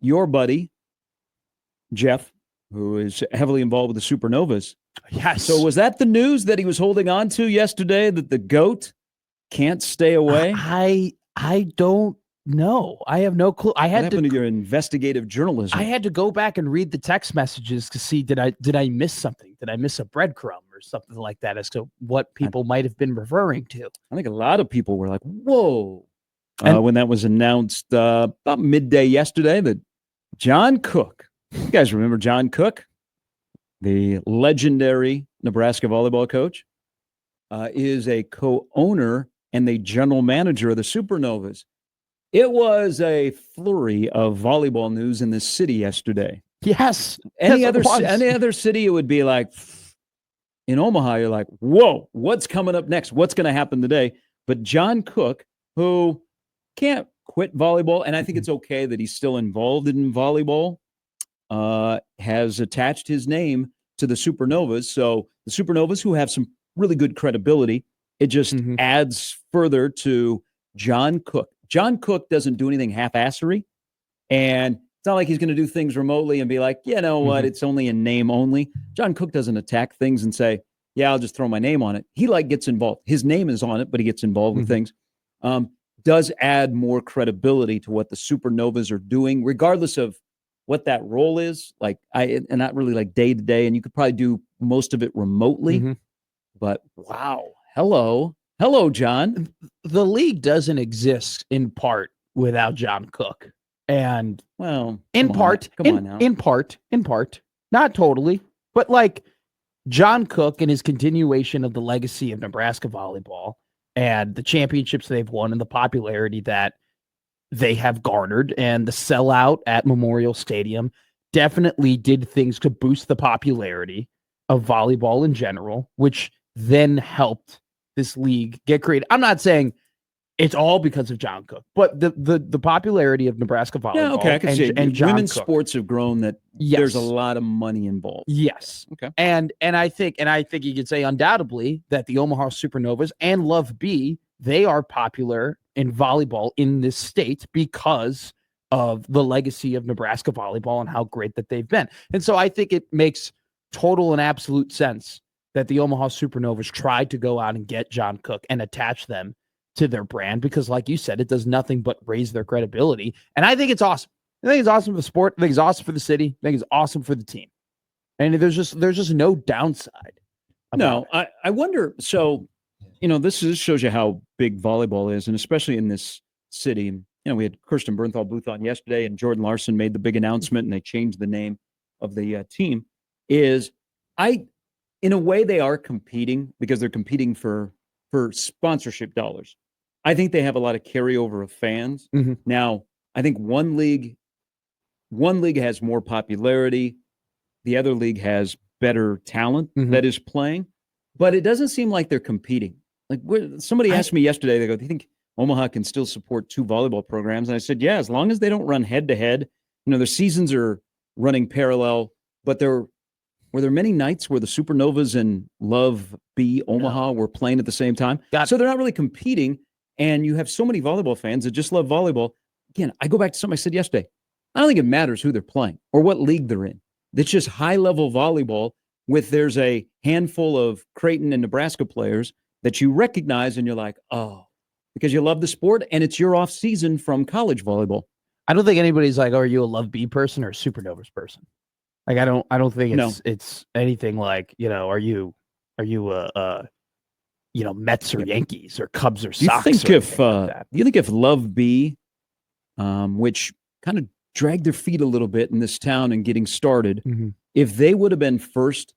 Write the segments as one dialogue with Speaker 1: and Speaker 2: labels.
Speaker 1: your buddy, Jeff, who is heavily involved with the Supernovas.
Speaker 2: Yes.
Speaker 1: So was that the news that he was holding on to yesterday, that the GOAT can't stay away?
Speaker 2: I don't know. I have no clue.
Speaker 1: What happened to your investigative journalism?
Speaker 2: I had to go back and read the text messages to see did I miss something? Did I miss a breadcrumb or something like that as to what people might have been referring to?
Speaker 1: I think a lot of people were like, whoa, when that was announced about midday yesterday that John Cook, you guys remember John Cook, the legendary Nebraska volleyball coach, is a co-owner and the general manager of the Supernovas. It was a flurry of volleyball news in this city yesterday.
Speaker 2: Yes.
Speaker 1: Any other city, it would be like, in Omaha, you're like, whoa, what's coming up next? What's going to happen today? But John Cook, who can't quit volleyball, and I think it's okay that he's still involved in volleyball, has attached his name to the Supernovas. So the Supernovas, who have some really good credibility, it just adds further to John Cook. John Cook doesn't do anything half-assery, and it's not like he's going to do things remotely and be like, you know what, it's only in name only. John Cook doesn't attack things and say, yeah, I'll just throw my name on it. He gets involved. His name is on it, but he gets involved with things. Does add more credibility to what the Supernovas are doing, regardless of what that role is. And not really like day to day, and you could probably do most of it remotely. But wow, hello, John.
Speaker 2: The league doesn't exist in part without John Cook, and in part, not totally, but like John Cook and his continuation of the legacy of Nebraska volleyball and the championships they've won and the popularity that they have garnered and the sellout at Memorial Stadium definitely did things to boost the popularity of volleyball in general, which then helped this league get created. I'm not saying it's all because of John Cook, but the popularity of Nebraska volleyball
Speaker 1: I can see
Speaker 2: and John
Speaker 1: women's
Speaker 2: Cook,
Speaker 1: sports have grown that there's a lot of money involved.
Speaker 2: Yes.
Speaker 1: Okay.
Speaker 2: And I think you could say undoubtedly that the Omaha Supernovas and Love B, they are popular in volleyball in this state because of the legacy of Nebraska volleyball and how great that they've been. And so I think it makes total and absolute sense that the Omaha Supernovas tried to go out and get John Cook and attach them to their brand, because like you said, it does nothing but raise their credibility. And I think it's awesome. I think it's awesome for the sport. I think it's awesome for the city. I think it's awesome for the team. And there's just no downside.
Speaker 1: No, I wonder. So, this shows you how big volleyball is, and especially in this city. We had Kirsten Bernthal Booth on yesterday, and Jordan Larson made the big announcement, and they changed the name of the team. In a way, they are competing because they're competing for sponsorship dollars. I think they have a lot of carryover of fans. Now, I think one league has more popularity. The other league has better talent that is playing, but it doesn't seem like they're competing. Like somebody asked me yesterday, they go, do you think Omaha can still support two volleyball programs? And I said, yeah, as long as they don't run head to head. Their seasons are running parallel, but were there many nights where the Supernovas and Love B Omaha were playing at the same time? So they're not really competing, and you have so many volleyball fans that just love volleyball. Again, I go back to something I said yesterday. I don't think it matters who they're playing or what league they're in. It's just high-level volleyball there's a handful of Creighton and Nebraska players that you recognize, and you're like, oh, because you love the sport, and it's your off-season from college volleyball.
Speaker 2: I don't think anybody's like, oh, are you a Love B person or a Supernovas person? Like, I don't think it's anything like, are you Mets or Yankees or Cubs or Sox?
Speaker 1: Do you think if Love B, which kind of dragged their feet a little bit in this town and getting started, if they would have been first,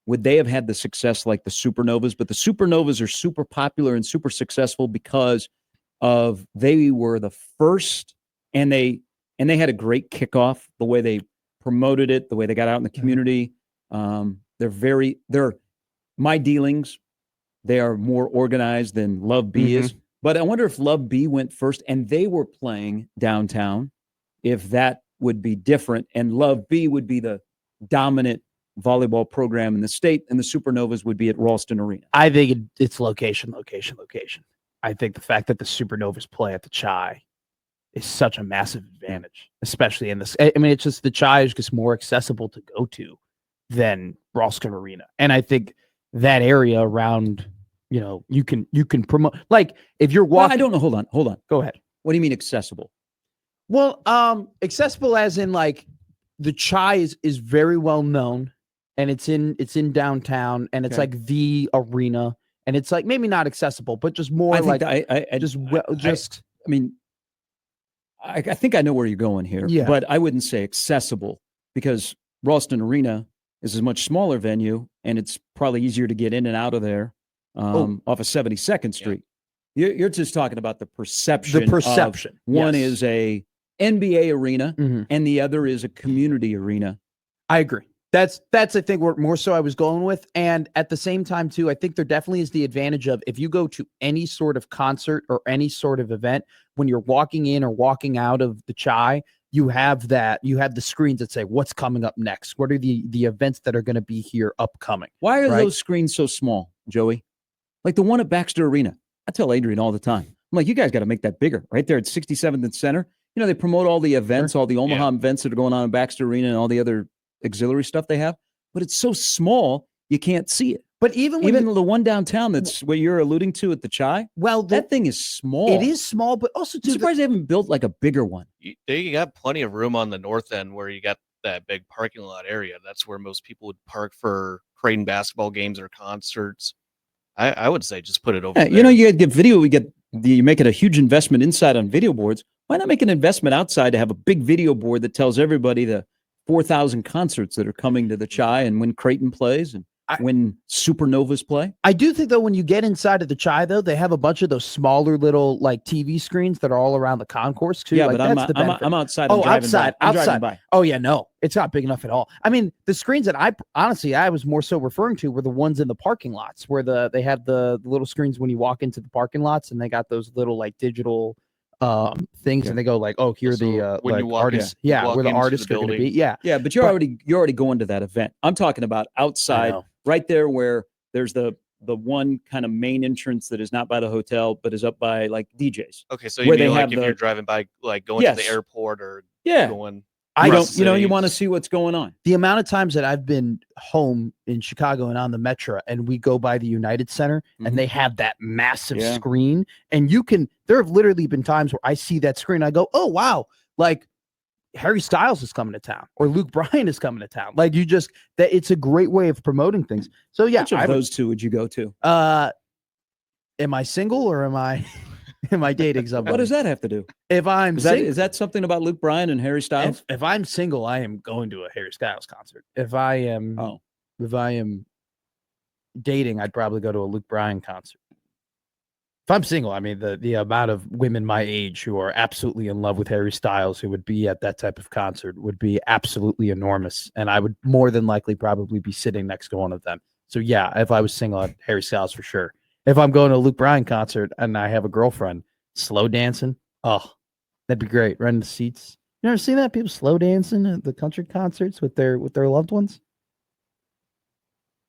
Speaker 1: would they have had the success like the Supernovas? But the Supernovas are super popular and super successful because they were the first, and they had a great kickoff, the way they promoted it, the way they got out in the community. They're my dealings. They are more organized than Love B is. But I wonder if Love B went first and they were playing downtown, if that would be different, and Love B would be the dominant volleyball program in the state, and the Supernovas would be at Ralston Arena.
Speaker 2: I think it's location. I think the fact that the Supernovas play at the Chi is such a massive advantage, especially in this. I mean, it's just the Chi is just more accessible to go to than Ralston Arena, and I think that area around, you can promote, like if you're
Speaker 1: Well,
Speaker 2: walking.
Speaker 1: I don't know. Hold on.
Speaker 2: Go ahead.
Speaker 1: What do you mean accessible?
Speaker 2: Well, accessible as in like the Chi is very well known, and it's in downtown, and it's like the arena, and it's like maybe not accessible, but just more like I
Speaker 1: think I know where you're going here, but I wouldn't say accessible because Ralston Arena is a much smaller venue, and it's probably easier to get in and out of there off of 72nd Street. Yeah. You're just talking about the perception.
Speaker 2: The perception.
Speaker 1: One is a NBA arena, and the other is a community arena.
Speaker 2: I agree. That's I think where more so I was going with. And at the same time, too, I think there definitely is the advantage of if you go to any sort of concert or any sort of event, when you're walking in or walking out of the Chi, you have the screens that say what's coming up next. What are the events that are going to be here upcoming?
Speaker 1: Why are those screens so small, Joey? Like the one at Baxter Arena. I tell Adrian all the time, I'm like, you guys got to make that bigger right there at 67th and Center. They promote all the events, all the Omaha events that are going on in Baxter Arena and all the other auxiliary stuff they have, but it's so small you can't see it.
Speaker 2: But even
Speaker 1: the one downtown that's what you're alluding to at the Chi, that thing is small.
Speaker 2: It is small, but also
Speaker 1: I'm surprised they haven't built like a bigger one.
Speaker 3: You got plenty of room on the north end where you got that big parking lot area. That's where most people would park for Creighton basketball games or concerts. I would say just put it over there.
Speaker 1: You get video. You make it a huge investment inside on video boards. Why not make an investment outside to have a big video board that tells everybody the 4,000 concerts that are coming to the Chi and when Creighton plays and when Supernovas play?
Speaker 2: I do think, though, when you get inside of the Chi, though, they have a bunch of those smaller little like TV screens that are all around the concourse, too.
Speaker 1: Yeah,
Speaker 2: like,
Speaker 1: but I'm outside.
Speaker 2: Oh, outside.
Speaker 1: By.
Speaker 2: Oh, yeah, no. It's not big enough at all. I mean, the screens that I was more so referring to were the ones in the parking lots where they have the little screens when you walk into the parking lots, and they got those little like digital things, and they go like, oh, here are the
Speaker 3: when
Speaker 2: like
Speaker 3: you walk
Speaker 2: artists, where the artists are going to be,
Speaker 1: but you're already going to that event. I'm talking about outside, right there where there's the one kind of main entrance that is not by the hotel, but is up by like DJs.
Speaker 3: Okay, so you mean like if you're driving by, like going to the airport or going.
Speaker 1: I don't, you want to see what's going on.
Speaker 2: The amount of times that I've been home in Chicago and on the Metro, and we go by the United Center, and they have that massive screen, and there have literally been times where I see that screen, I go, oh, wow, like Harry Styles is coming to town, or Luke Bryan is coming to town. Like it's a great way of promoting things. So yeah,
Speaker 1: which of those two would you go to?
Speaker 2: Am I single or am I dating somebody?
Speaker 1: What does that have to do?
Speaker 2: If I'm
Speaker 1: is that something about Luke Bryan and Harry Styles?
Speaker 2: If I'm single, I am going to a Harry Styles concert. If I am dating, I'd probably go to a Luke Bryan concert. If I'm single, I mean the amount of women my age who are absolutely in love with Harry Styles who would be at that type of concert would be absolutely enormous, and I would more than likely probably be sitting next to one of them. So yeah, if I was single, I'd Harry Styles for sure. If I'm going to a Luke Bryan concert and I have a girlfriend, slow dancing, oh, that'd be great. Running the seats. You ever seen that? People slow dancing at the country concerts with their loved ones.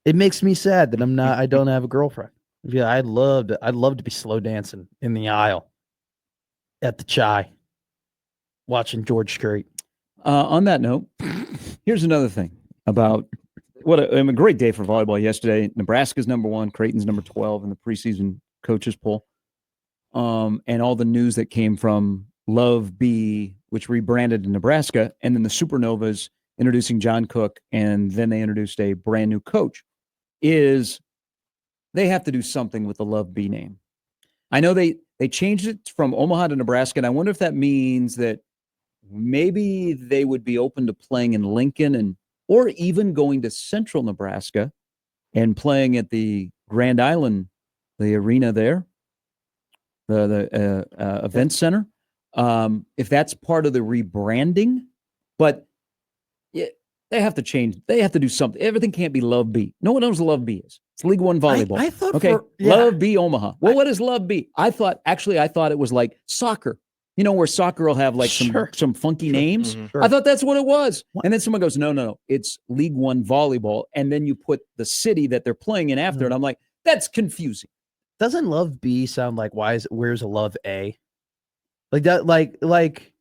Speaker 2: It makes me sad that I don't have a girlfriend. Yeah, I'd love to be slow dancing in the aisle at the Chi, watching George Strait.
Speaker 1: On that note, here's another thing about a great day for volleyball yesterday. Nebraska's number 1, Creighton's number 12 in the preseason coaches poll. And all the news that came from Love B, which rebranded in Nebraska, and then the Supernovas introducing John Cook, and then they introduced a brand new coach, is they have to do something with the Love B name. I know they changed it from Omaha to Nebraska, and I wonder if that means that maybe they would be open to playing in Lincoln or even going to Central Nebraska and playing at the Grand Island, the arena there, the event center. If that's part of the rebranding, but they have to change. They have to do something. Everything can't be Love B. No one knows what Love B is. It's League One volleyball.
Speaker 2: I thought
Speaker 1: Love B Omaha. Well, what is Love B? I thought it was like soccer. Where soccer will have like some funky names.
Speaker 2: Mm-hmm. Sure.
Speaker 1: I thought that's what it was. And then someone goes, no, it's League One volleyball. And then you put the city that they're playing in after. And I'm like, that's confusing.
Speaker 2: Doesn't Love B sound like where's a Love A? Like that, like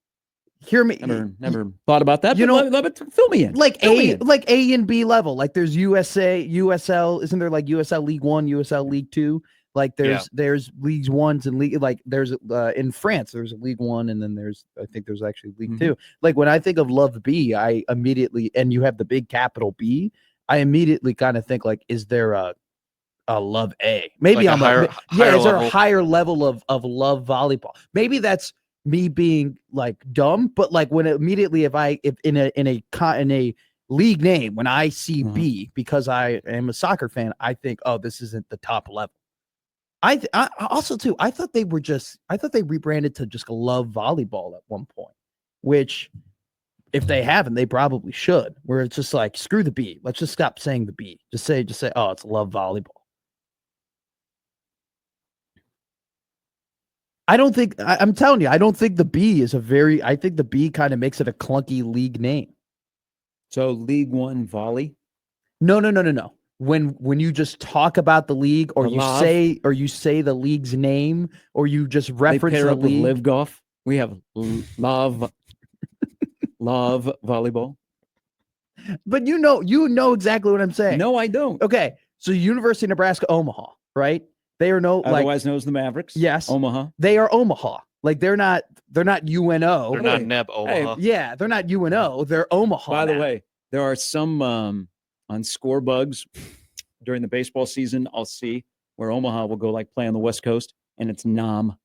Speaker 2: hear me.
Speaker 1: Never thought about that.
Speaker 2: You
Speaker 1: but
Speaker 2: know,
Speaker 1: fill me in.
Speaker 2: Like
Speaker 1: Fill me in.
Speaker 2: like A and B level. Like there's USA, USL. Isn't there like USL League 1, USL League 2? Like there's Leagues 1s and league, like there's in France there's a League 1, and then I think there's actually League 2. Like when I think of Love B, I immediately, and you have the big capital B, I immediately kind of think like, is there a Love A? Maybe
Speaker 3: like
Speaker 2: I'm
Speaker 3: higher
Speaker 2: is there a
Speaker 3: level.
Speaker 2: higher level of Love Volleyball? Maybe that's me being like dumb, but like when immediately if in a league name, when I see B, because I am a soccer fan, I think, oh, this isn't the top level. I also too, I thought they rebranded to just Love Volleyball at one point, which if they haven't, they probably should, where it's just like, screw the B. Let's just stop saying the B. Just say, oh, it's Love Volleyball. I don't think, I'm telling you, I don't think the B is I think the B kind of makes it a clunky league name.
Speaker 1: So League 1 volley?
Speaker 2: No. When you just talk about the league, or you say the league's name, or you just reference the league.
Speaker 1: With Live Golf. We have love volleyball.
Speaker 2: But you know exactly what I'm saying.
Speaker 1: No, I don't.
Speaker 2: Okay, so University of Nebraska, Omaha, right? They are
Speaker 1: otherwise known as the Mavericks.
Speaker 2: Yes,
Speaker 1: Omaha.
Speaker 2: They are Omaha. Like they're not UNO.
Speaker 3: They're not Neb Omaha.
Speaker 2: Yeah, they're not UNO. They're Omaha.
Speaker 1: By the way, there are some on score bugs during the baseball season. I'll see where Omaha will go like play on the West Coast, and it's Nam.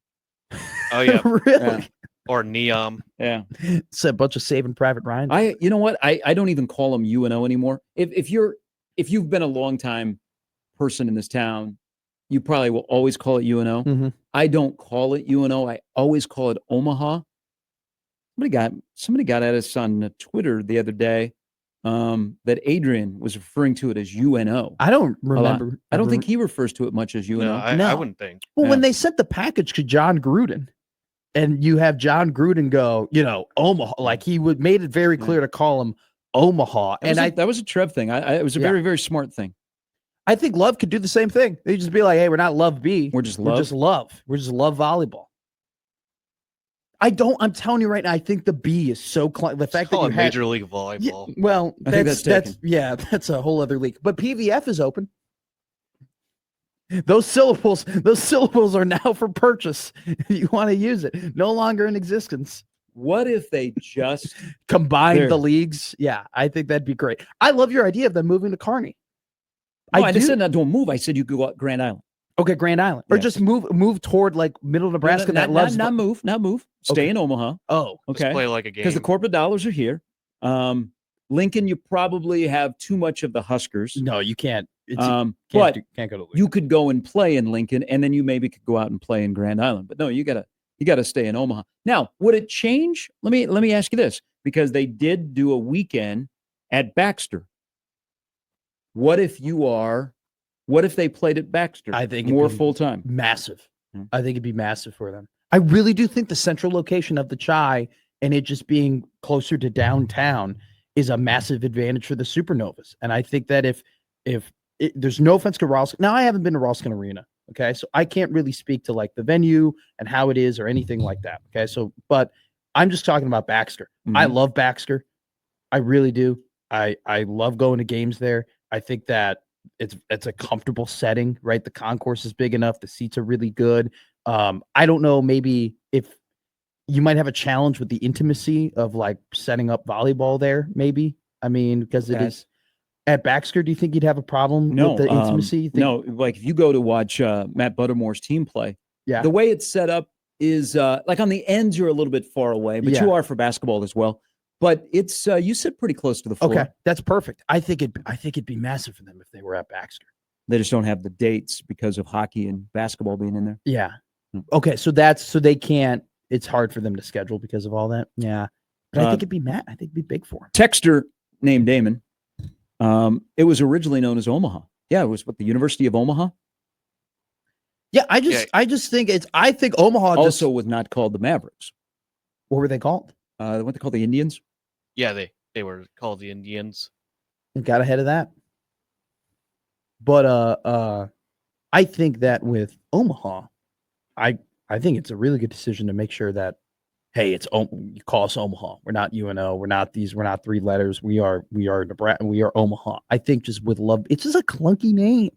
Speaker 3: Oh yeah,
Speaker 2: really?
Speaker 1: Yeah.
Speaker 3: Or Neom.
Speaker 1: Yeah,
Speaker 2: it's a bunch of Saving Private Ryan.
Speaker 1: You know what? I don't even call them UNO anymore. If you've been a long time person in this town, you probably will always call it UNO. I don't call it UNO. I always call it Omaha. Somebody got at us on Twitter the other day that Adrian was referring to it as UNO.
Speaker 2: I don't remember.
Speaker 1: I don't think he refers to it much as UNO.
Speaker 3: No, I wouldn't think.
Speaker 2: Well, when they sent the package to John Gruden, and you have John Gruden go, Omaha, like he made it very clear to call him Omaha.
Speaker 1: That was a Trev thing. It was a very, very smart thing.
Speaker 2: I think Love could do the same thing. They just be like, hey, we're not Love B.
Speaker 1: We're just Love.
Speaker 2: We're just Love Volleyball. I'm telling you right now, I think the B is so the fact that you had
Speaker 3: Major League Volleyball.
Speaker 2: Yeah, well,
Speaker 1: I think
Speaker 2: that's a whole other league. But PVF is open. Those syllables are now for purchase. You want to use it. No longer in existence.
Speaker 1: What if they just
Speaker 2: combine the leagues? Yeah, I think that'd be great. I love your idea of them moving to Kearney.
Speaker 1: No, I said not don't move. I said you could go out Grand Island.
Speaker 2: Okay, Grand Island. Or just move toward like middle Nebraska.
Speaker 1: Not move. Stay in Omaha.
Speaker 2: Oh,
Speaker 3: okay. Just play like a game.
Speaker 1: Because the corporate dollars are here. Lincoln, you probably have too much of the Huskers.
Speaker 2: No, you can't.
Speaker 1: Can't
Speaker 2: go to Lincoln.
Speaker 1: You could go and play in Lincoln, and then you maybe could go out and play in Grand Island. But no, you gotta stay in Omaha. Now, would it change? Let me ask you this, because they did do a weekend at Baxter. What if they played at Baxter?
Speaker 2: I think
Speaker 1: more full time.
Speaker 2: Massive. I think it'd be massive for them. I really do think the central location of the Chai and it just being closer to downtown is a massive advantage for the Supernovas. And I think that if there's no offense to Ralston. Now, I haven't been to Ralston Arena. Okay. So I can't really speak to like the venue and how it is or anything like that. Okay. So, but I'm just talking about Baxter. I love Baxter. I really do. I love going to games there. I think that it's a comfortable setting, right? The concourse is big enough. The seats are really good. I don't know, maybe if you might have a challenge with the intimacy of like setting up volleyball there, maybe. I mean, because it is at Baxter. Do you think you'd have a problem with the intimacy?
Speaker 1: No, like if you go to watch Matt Buttermore's team play, the way it's set up is like on the ends, you're a little bit far away, but you are for basketball as well. But it's you sit pretty close to the floor.
Speaker 2: Okay, that's perfect. I think it'd be massive for them if they were at Baxter.
Speaker 1: They just don't have the dates because of hockey and basketball being in there.
Speaker 2: Yeah. Okay, so they can't. It's hard for them to schedule because of all that. Yeah, but I think it'd be I think it'd be big for him.
Speaker 1: Texter named Damon. It was originally known as Omaha. Yeah, it was the University of Omaha.
Speaker 2: Yeah, I just think I think Omaha
Speaker 1: also was not called the Mavericks.
Speaker 2: What were they called?
Speaker 1: What they called the Indians.
Speaker 3: Yeah, they were called the Indians.
Speaker 2: And got ahead of that. But I think that with Omaha, I think it's a really good decision to make sure that hey, you call us Omaha. We're not UNO. We're not 3 letters. We are Nebraska. We are Omaha. I think just with Love, it's just a clunky name.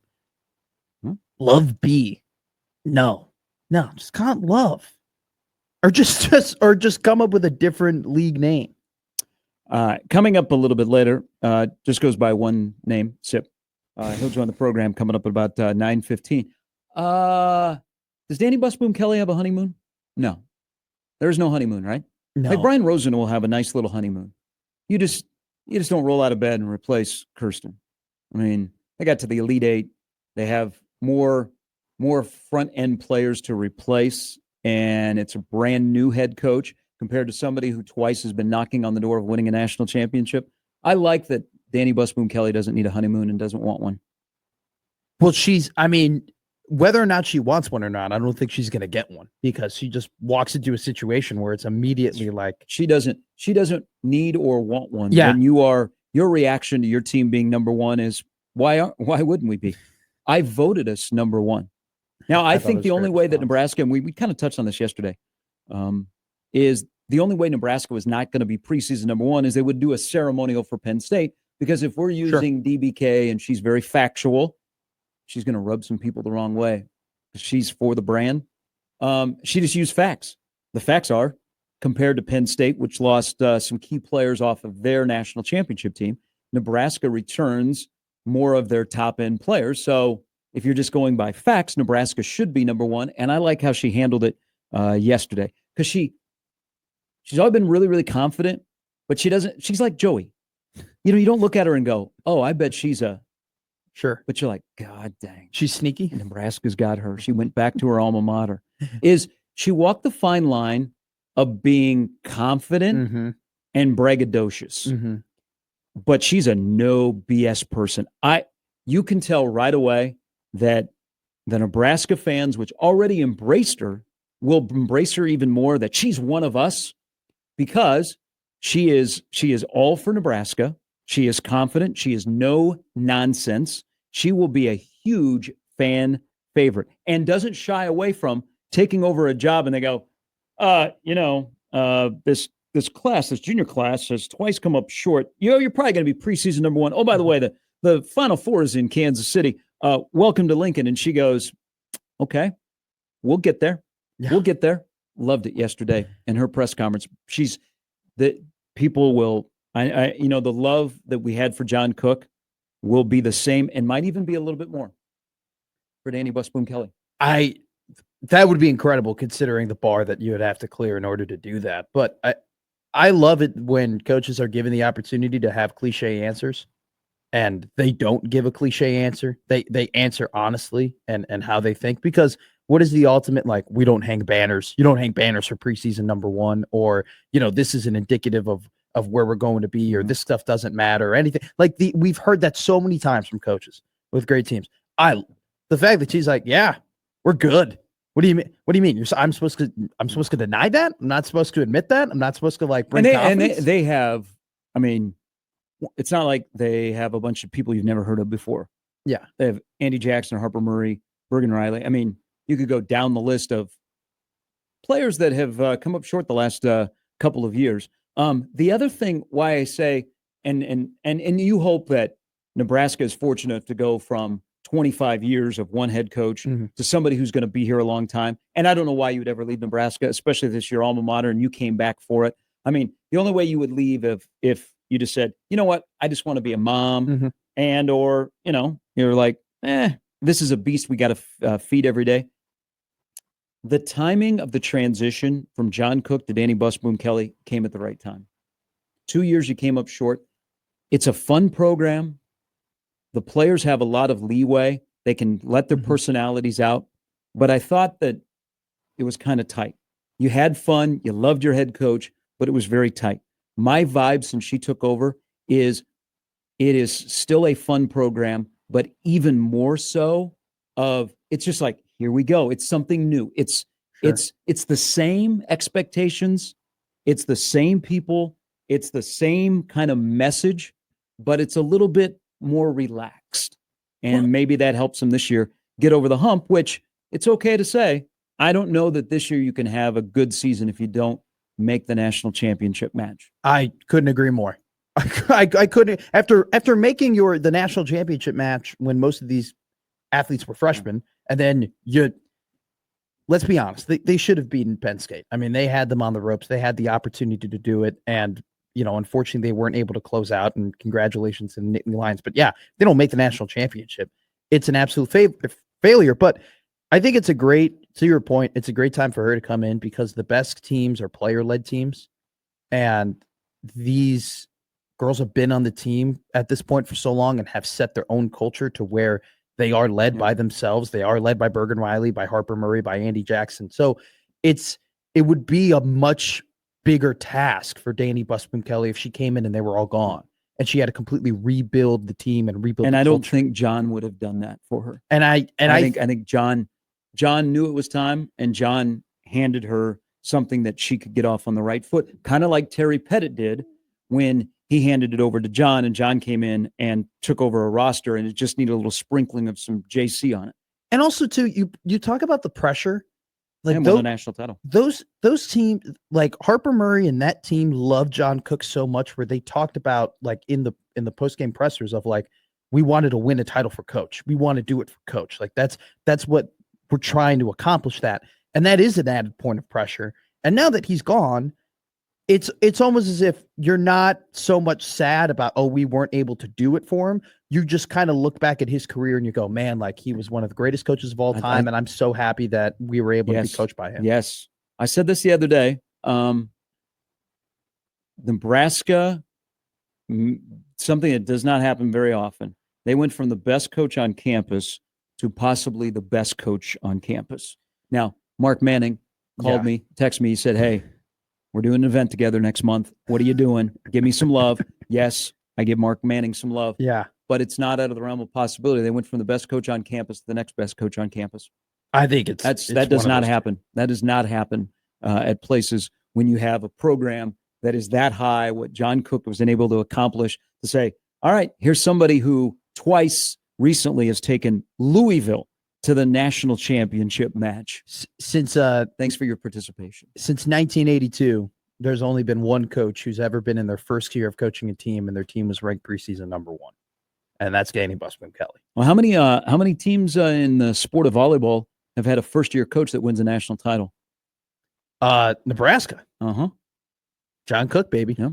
Speaker 2: Love B. No, just call it Love. Or just come up with a different league name.
Speaker 1: Coming up a little bit later, just goes by one name, Sip. He'll join the program coming up at about 9:15. Does Danny Busboom Kelly have a honeymoon? No. There's no honeymoon, right?
Speaker 2: No.
Speaker 1: Like Brian Rosen will have a nice little honeymoon. You just don't roll out of bed and replace Kirsten. I mean, they got to the Elite Eight. They have more front-end players to replace, and it's a brand new head coach compared to somebody who twice has been knocking on the door of winning a national championship. I like that Danny Busboom Kelly doesn't need a honeymoon and doesn't want one.
Speaker 2: Well, whether or not she wants one or not, I don't think she's going to get one because she just walks into a situation where it's immediately like
Speaker 1: she doesn't need or want one.
Speaker 2: Yeah.
Speaker 1: When your reaction to your team being number one is why wouldn't we be? I voted us number one. Now, I think the only way that Nebraska, and we kind of touched on this yesterday, is the only way Nebraska was not going to be preseason number one is they would do a ceremonial for Penn State, because if we're using DBK and she's very factual, she's going to rub some people the wrong way. She's for the brand. She just used facts. The facts are, compared to Penn State, which lost some key players off of their national championship team, Nebraska returns more of their top-end players. So if you're just going by facts, Nebraska should be number one. And I like how she handled it yesterday, because she's always been really, really confident, but she's like Joey. You don't look at her and go, oh, I bet she's
Speaker 2: sure.
Speaker 1: But you're like, God dang.
Speaker 2: She's sneaky.
Speaker 1: Nebraska's got her. She went back to her alma mater. She walked the fine line of being confident and braggadocious. But she's a no BS person. You can tell right away that the Nebraska fans, which already embraced her, will embrace her even more, that she's one of us, because she is all for Nebraska. She is confident. She is no nonsense. She will be a huge fan favorite and doesn't shy away from taking over a job. And they go, this class, this junior class, has twice come up short. You're probably going to be preseason number one. Oh, by the way, the Final Four is in Kansas City. Welcome to Lincoln. And she goes, okay, we'll get there. Yeah. We'll get there. Loved it yesterday in her press conference. The love that we had for John Cook will be the same and might even be a little bit more for Danny Busboom Kelly.
Speaker 2: That would be incredible, considering the bar that you would have to clear in order to do that. But I love it when coaches are given the opportunity to have cliche answers, and they don't give a cliche answer. They answer honestly and how they think, because what is the ultimate, like, we don't hang banners. You don't hang banners for preseason number one, or, this isn't indicative of where we're going to be, or this stuff doesn't matter, or anything. Like, we've heard that so many times from coaches with great teams. The fact that she's like, yeah, we're good. What do you mean? What do you mean? I'm supposed to deny that? I'm not supposed to admit that? I'm not supposed to bring confidence?
Speaker 1: And they have, it's not like they have a bunch of people you've never heard of before.
Speaker 2: Yeah.
Speaker 1: They have Andy Jackson, Harper Murray, Bergen Riley. You could go down the list of players that have come up short the last couple of years. The other thing why I say, and you hope that Nebraska is fortunate to go from 25 years of one head coach to somebody who's going to be here a long time. And I don't know why you would ever leave Nebraska, especially if it's your alma mater and you came back for it. The only way you would leave if you just said, you know what, I just want to be a mom, and or, you're like, this is a beast we got to feed every day. The timing of the transition from John Cook to Danny Busboom Kelly came at the right time. 2 years you came up short. It's a fun program. The players have a lot of leeway. They can let their personalities out. But I thought that it was kind of tight. You had fun. You loved your head coach, but it was very tight. My vibe since she took over is it is still a fun program, but even more so it's just like, here we go. It's something new. It's the same expectations. It's the same people. It's the same kind of message, but it's a little bit more relaxed. And maybe that helps them this year get over the hump, which it's okay to say. I don't know that this year you can have a good season if you don't make the national championship match.
Speaker 2: I couldn't agree more. I couldn't after making the national championship match when most of these athletes were freshmen, and then let's be honest, they should have beaten Penn State. I mean, they had them on the ropes. They had the opportunity to do it, and unfortunately, they weren't able to close out. And congratulations to the Nittany Lions. But yeah, they don't make the national championship. It's an absolute failure. But I think to your point, it's a great time for her to come in because the best teams are player-led teams, and these girls have been on the team at this point for so long and have set their own culture to where they are led by themselves. They are led by Bergen Riley, by Harper Murray, by Andy Jackson. So it would be a much bigger task for Danny Busman Kelly if she came in and they were all gone and she had to completely rebuild the team and rebuild.
Speaker 1: And
Speaker 2: the
Speaker 1: I don't
Speaker 2: culture.
Speaker 1: think John would have done that for her.
Speaker 2: And I
Speaker 1: think John knew it was time, and John handed her something that she could get off on the right foot, kind of like Terry Pettit did when he handed it over to John, and John came in and took over a roster, and it just needed a little sprinkling of some JC on it.
Speaker 2: And also, too, you talk about the pressure. Like
Speaker 1: and won the national title.
Speaker 2: Those teams, like Harper Murray and that team, loved John Cook so much, where they talked about like in the post game pressers of like, we wanted to win a title for Coach. We want to do it for Coach. Like that's what we're trying to accomplish that, and that is an added point of pressure. And now that he's gone, it's almost as if you're not so much sad about, oh, we weren't able to do it for him. You just kind of look back at his career and you go, man, like he was one of the greatest coaches of all time. And I'm so happy that we were able to be coached by him.
Speaker 1: Yes. I said this the other day. Nebraska, something that does not happen very often. They went from the best coach on campus to possibly the best coach on campus. Now, Mark Manning called me, texted me. He said, hey, we're doing an event together next month. What are you doing? Give me some love. Yes, I give Mark Manning some love.
Speaker 2: Yeah.
Speaker 1: But it's not out of the realm of possibility. They went from the best coach on campus to the next best coach on campus.
Speaker 2: I think
Speaker 1: that does not happen. That does not happen at places when you have a program that is that high, what John Cook was able to accomplish, to say, all right, here's somebody who twice recently has taken Louisville to the national championship match.
Speaker 2: Since
Speaker 1: thanks for your participation.
Speaker 2: Since 1982, there's only been one coach who's ever been in their first year of coaching a team, and their team was ranked preseason number 1, and that's Danny Busman Kelly.
Speaker 1: Well, how many teams in the sport of volleyball have had a first-year coach that wins a national title?
Speaker 2: Nebraska.
Speaker 1: Uh-huh.
Speaker 2: John Cook, baby.
Speaker 1: Yeah.